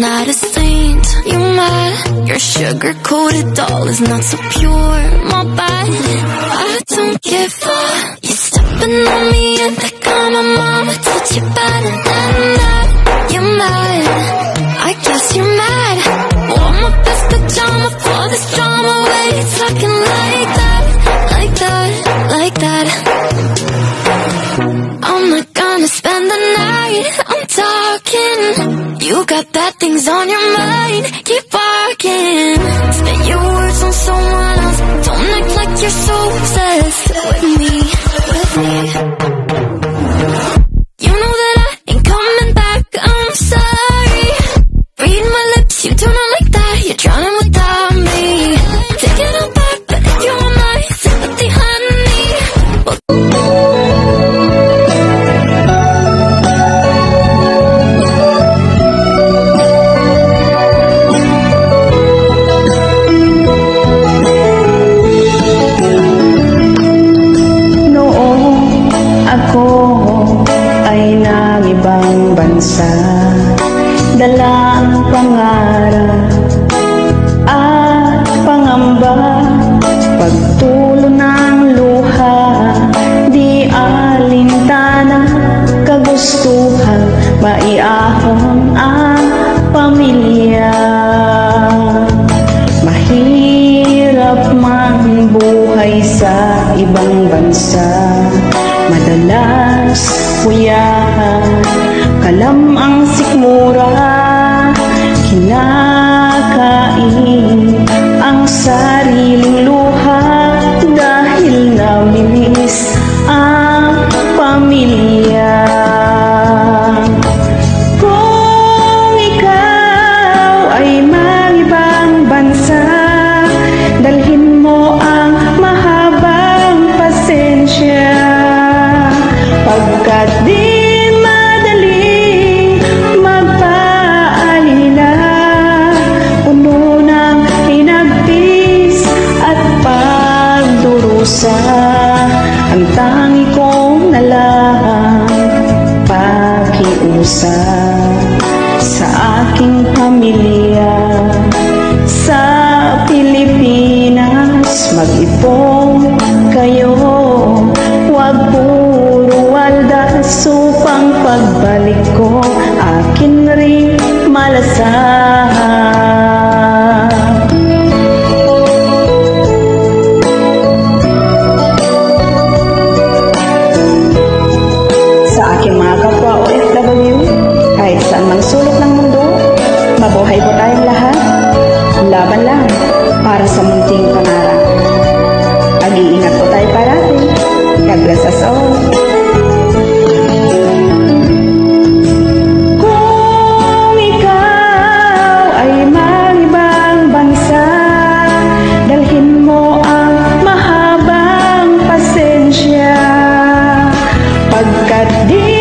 not a saint. You mad? Your sugar-coated doll is not so pure. My bad, I don't give a. You stepping on me and like I'm a mama. Told you better than that. You're mad, I guess you're mad. Wore my best pajama for this drama. Why you talking like that, like that, like that? I'm not gonna spend the night, I'm talking. You got bad things on your mind, keep barking. Spit your words on someone else. Don't act like you're so obsessed with me, with me. You know that I ain't coming back, I'm sorry. Read my lips, you do not like that. You're drowning without me. Take it all back, but if you want my sympathy, honey, well, dala ang pangarap at pangamba, pagtulo ng luha, di alintana, kagustuhan, maiahon ang pamilya. Mahirap man buhay sa ibang bansa, madalas kuyahan, kalam ang sikmura, kinakain ang sariling luha dahil namimiss ang pamilya. Kung ikaw ay mag-ibang bansa, dalhin mo ang mahabang pasensya, pagkat di ang tangi kong nalang pakiusap sa aking pamilya. Sa Pilipinas, mag-ipon kayo, huwag puro waldas, upang pagbalik ko akin rin malasahan. Kahit saan mang sulok ng mundo, mabuhay po tayong lahat. Laban lang para sa munting pangarap. Mag-iingat po tayo parati. God bless us all. Kung ikaw ay mag-ibang bansa, dalhin mo ang mahabang pasensya, pagkat di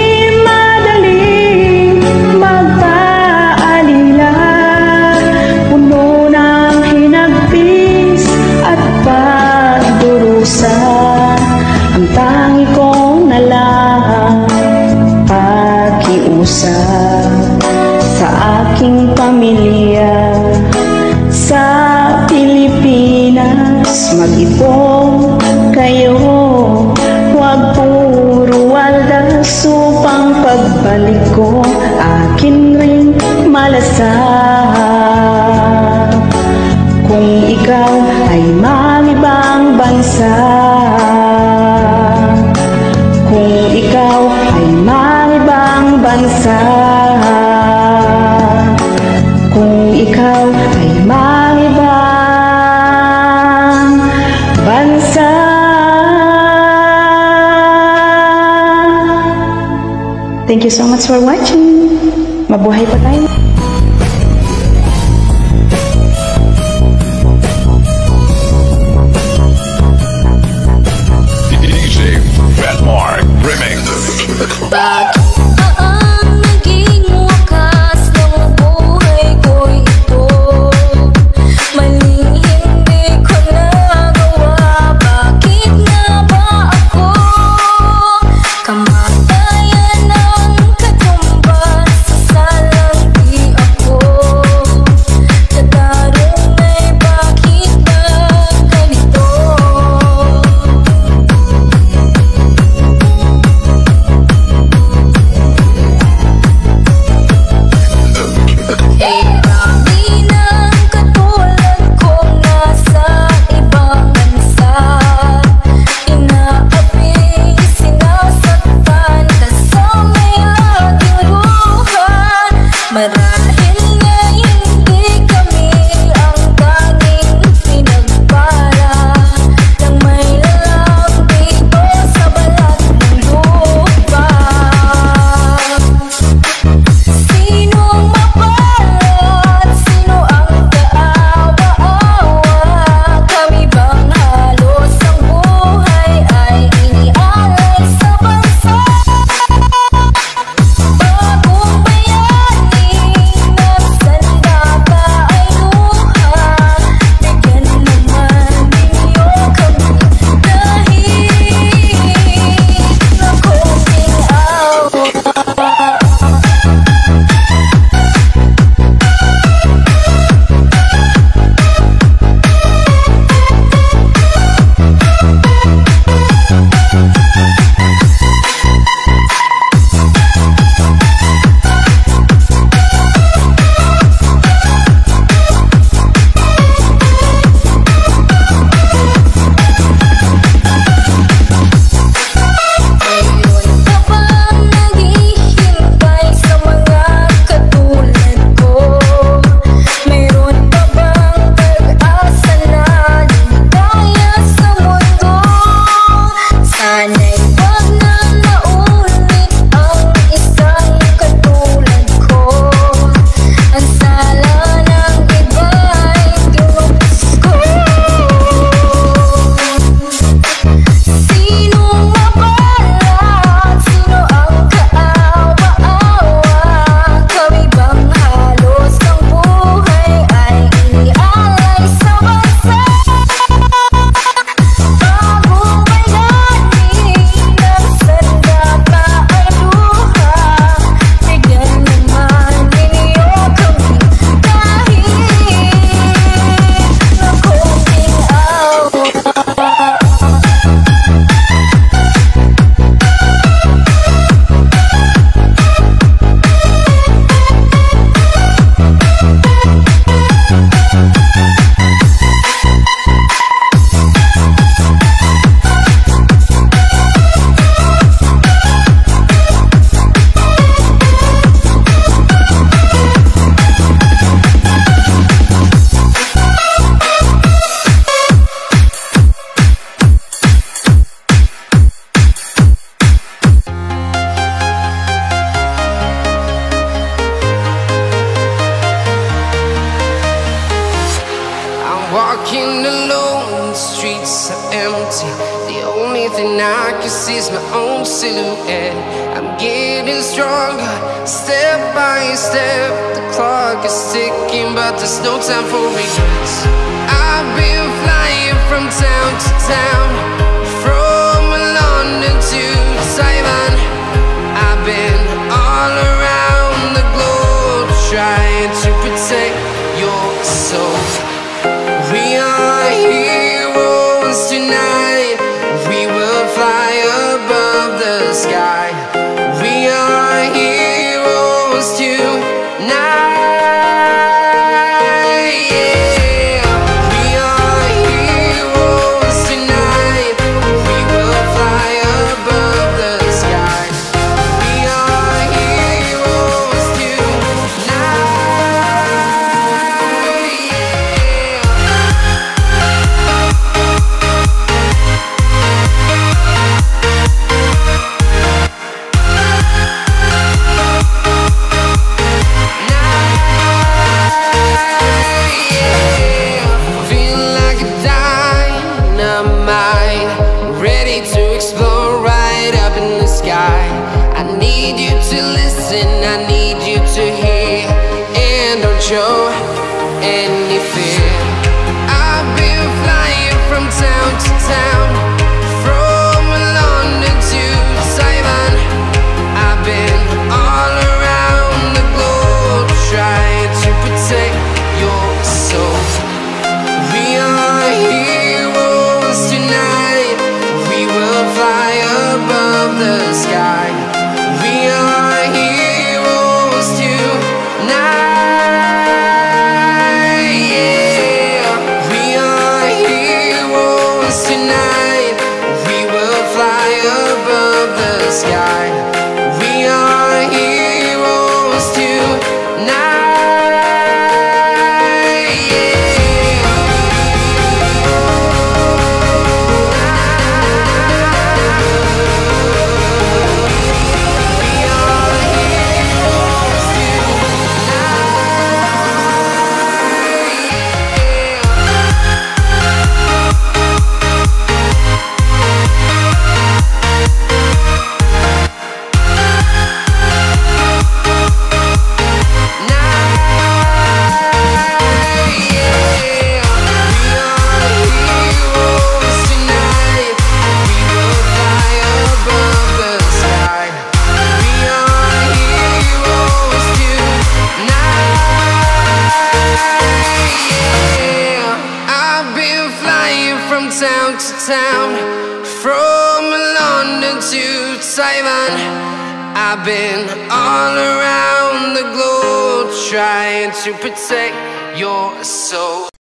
ang tangi kong nalang pakiusap sa aking pamilya. Sa Pilipinas, mag-ipon kayo, huwag puro waldas, upang pagbalik ko akin rin malasahan. Kung ikaw ay mag-ibang bansa, kung ikaw ay mag-ibang bansa, kung ikaw ay mag-ibang bansa. Thank you so much for watching. Mabuhay pa tayo. Naging wakas ng buhay ko'y ito. Maling hindi ko nagawa, bakit nga ba ako? Kamatayan ang katumbas sa salang di so empty. The only thing I can see is my own silhouette. I'm getting stronger, step by step. The clock is ticking, but there's no time for regrets. I've been flying from town to town, from London to Taiwan. I've been all around the globe, trying to protect your soul. We are heroes tonight. We will fly above the sky. We are heroes tonight. I need you to listen, I need you to hear, and don't show any fear. I've been flying from town to town, from London to Taiwan. I've been all around the globe, trying to protect your soul. We are heroes tonight. We will fly above the sky. We are heroes tonight. Yeah. We are heroes tonight. We will fly above the sky. We are heroes tonight. From town to town, from London to Taiwan. I've been all around the globe, trying to protect your soul.